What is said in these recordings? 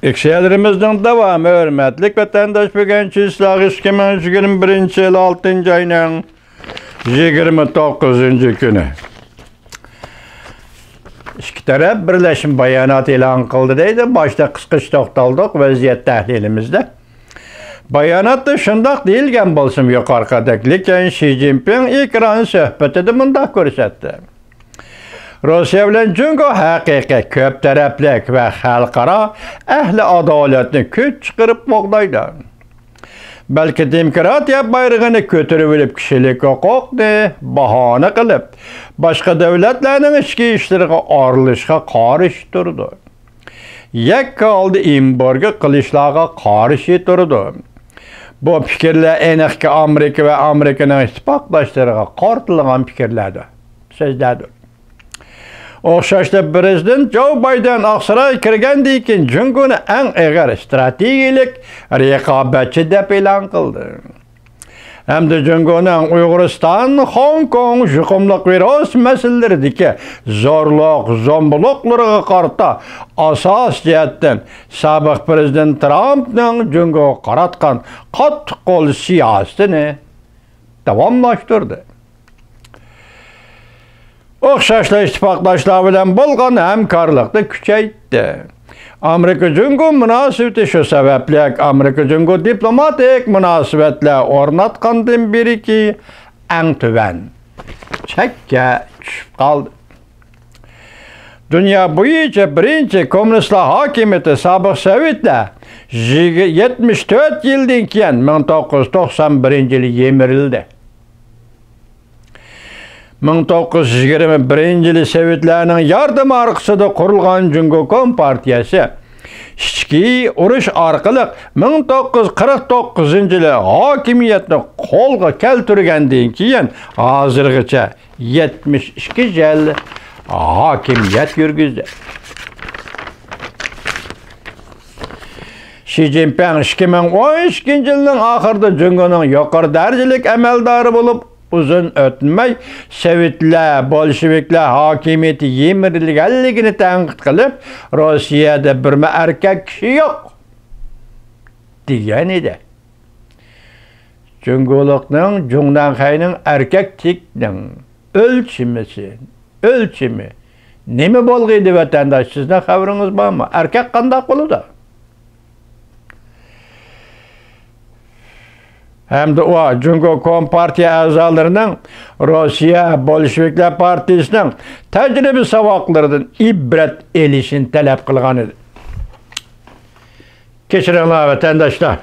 Ekşehir'imizden devamı hürmetlik vatandaş bugünkü ıslah 2021 yıl 6. ayının 29. günü. İki taraf birleşim bayanat ilan kıldı deydi. Başta kıskış toxtaldık vaziyet tahlilimizde. Bayanatda şundak değilgen bolsun yukarıdaki. Lekin Xi Jinping ekran söhbetide bunda ko'rsatdi. Rusya bilan Jungo haqiqiy ko'p taraflik va xalqaro ahli adolatni kuch chiqarib qo'g'daydi. Balki demokratiya bayrog'ini ko'tarib olib kishilik huquqni bahona qilib, boshqa davlatlarning ichki ishlariga aralashishga qarshi turdi. Yakka oldi embargo qilishlarga qarshi turdi. Bu fikrlar aniqki Amerika va Amerikaning ittifoqdoshlariga qartilgan fikrlardir. So'zlardir. O'xshashda prezident Joe Biden Aqsaray kirgandan keyin Jungoni eng og'ir strategik raqobatchi deb e'lon qildi. Hamda Jungoning Uyg'uriston, Hong Kong yuqumliq virus masalalarida zo'rliq, zombuluqlarga qarata asos jihatdan sobiq prezident Trumpning Jungo qaratgan qattiq qo'l siyosatini davomlashtirdi. O'xshashla ittifoqdoshlar bilan bo'lgan hamkorlikni kuchaytirdi. Amerika Jungo munosabati shu sababli Amerika Jungo diplomatik munosabatlar o'rnatgandan beriki eng tuban chekka tushib qoldi. Dunyo bo'yicha birinchi kommunistlar hokimiyati sobiq Sovetlar 74 yildan keyin 1991 yili yemirildi. 1921 yili Sovetlarning yordam orqasida qurilgan Jungo Kompartiyasi ichki urush orqali 1949 yili hokimiyatni qo'lga keltirgandan keyin hozirgacha 72 yil hokimiyat yurgizdi. Xi Jinping 2012 yilning oxirida Jungoning yuqori darajalik amaldori bo'lib uzun o'tmay Sovetlar, Bolsheviklar hokimiyati yemirilganligini tanqid qilib, Rossiyada birma erkak kishi yo'q degan edi. Jungolikning, Jungnanxayning erkaklikning o'lchimi nima bo'lg'iydi vatandosh? Sizning xabaringiz bormi? Erkak qanday bo'ladi? Hamda o Jungo Kompartiya a'zolarining Rossiya Bolsheviklar partiyasining tajriba saboqlaridan ibrat elishini talab qilgan edi. Kechiringlar vatandoshlar.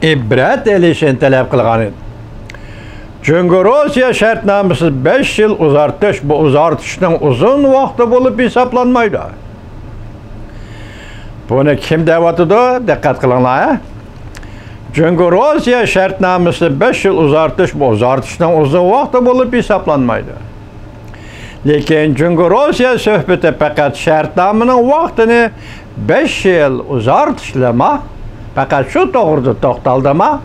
İbret elishini talab qilgan edi. Jungo Rossiya shartnomasi 5 yil uzartish, bu uzartishning uzun vaqti bo'lib hisoblanmaydi. Buni kim deyotdi? Diqqat qilinglar. Jungo Rossiya shartnomasi 5 yil uzartish, bu uzartishning uzun vaqti bo'lib hisoblanmaydi. Lekin Jungo Rossiya suhbati faqat shartnomaning vaqtini 5 yil uzartishlama fakat şu doğruda toxtaldama.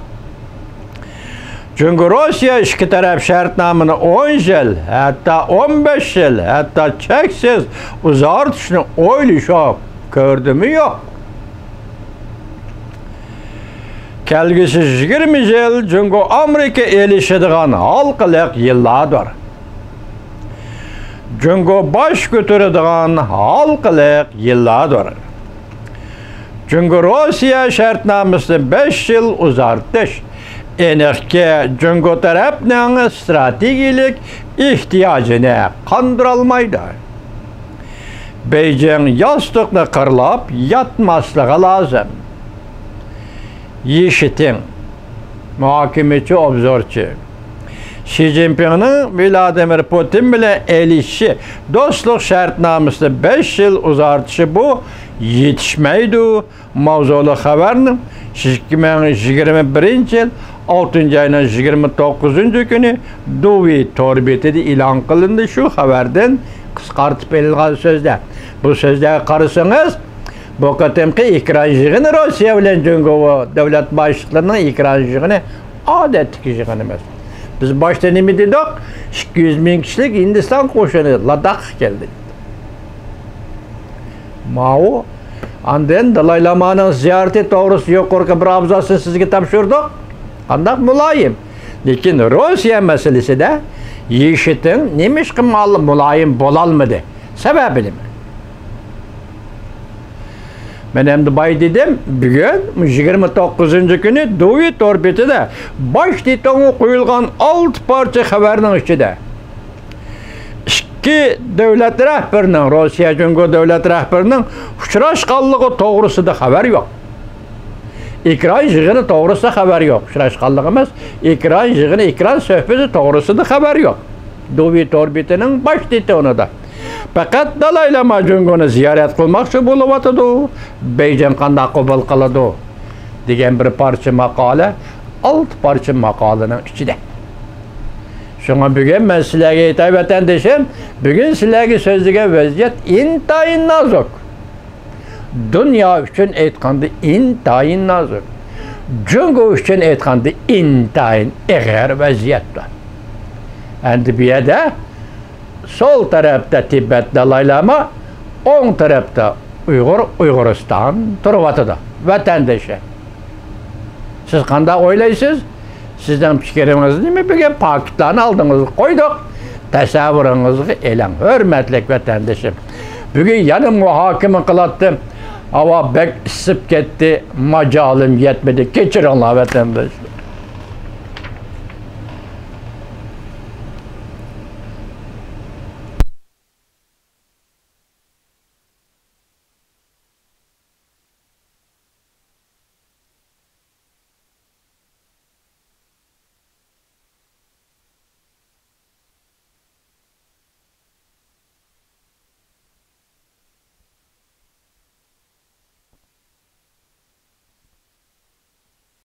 Çünkü Rusya iki taraf şartnamını 10 yıl, hatta 15 yıl, hatta cheksiz uzartışını oylashib gördü mü yok. Kelgisi 20 yıl çünkü Amerika elişidigan halkılık yıllardır. Çünkü baş götürüdigan halkılık yıllardır. Çünkü Rusya şartnamasını 5 yıl uzartish aniqki Jungo tarafning strategik ehtiyojini qondirolmaydi. Beijing yostiqni qirlab yotmasligi lozim. Yeshiting, muhokimachi obzorchi. Xi Jinpingning Vladimir Putin bilan elishi do'stlik shartnomasini 5 yil uzartishi bu yetishmaydi. Mavzuli xabarning 2021 yil 6 ayning 29 kuni Dovi torbetida e'lon qilindi. Shu xabardan qisqartib berilgan so'zlar. Bu sözde karısınız, bu katemki ikranjığını Rusya bilen Cungo devlet başlıklarının ikranjığını adetki jığını emas. Biz başta nemi dedik? 200 bin kişilik Hindistan koşunu Ladakh geldi. Mao Anden Dalai Lama'nın ziyareti doğrusu yukarı bir abzası sizge tapşırdık. Andak mulayim. Lekin Rusya meselesi de yişitin nemiş ki mulayim bolalmadı. Sebebi mi? Ben hem de bay dedim, bugün 29. günü Duvit orbitide baş titonu koyulgan 6 parça haberinin içinde. İki devlet rehberinin, Rusya Cumhuriyeti devlet rehberinin uçraşqanlığı doğrusu da haber yok. İkran yığını doğrusu haber yok. Uçraşqanlığı emas, ikran yığını, ikran söhbeti doğrusu da haber yok. Duvit orbitinin baş titonu da. Fakat Dalai Lama Cumhuriyeti'ni ziyaret kılmakçı buluvatıdı. Beycan qanda qabul qılıdı degan bir parça makale, 6 parça makalenin içinde. Şuna bugün ben sizlerge hitap vatandaşım, bugün sizlerge sözlüge vaziyet intayin nazok. Dünya üçün aytqanda intayin nazok. Cungo üçün aytqanda intayin eğer vaziyetdir. Endi bu yerda sol tarafta Tibet Dalai Lama, on tarafta Uyguristan turvatıda vatandaşı. Siz qanday oylaysınız? Sizden fikiriniz değil mi? Bugün paketlerini aldınız, koyduk. Tasavvurunuzı elan. Hürmetlik vatandaşım. Bugün yanım muhakeme kılattım. Hava bek ısıp gitti. Macalim yetmedi. Geçirin la vatandaş.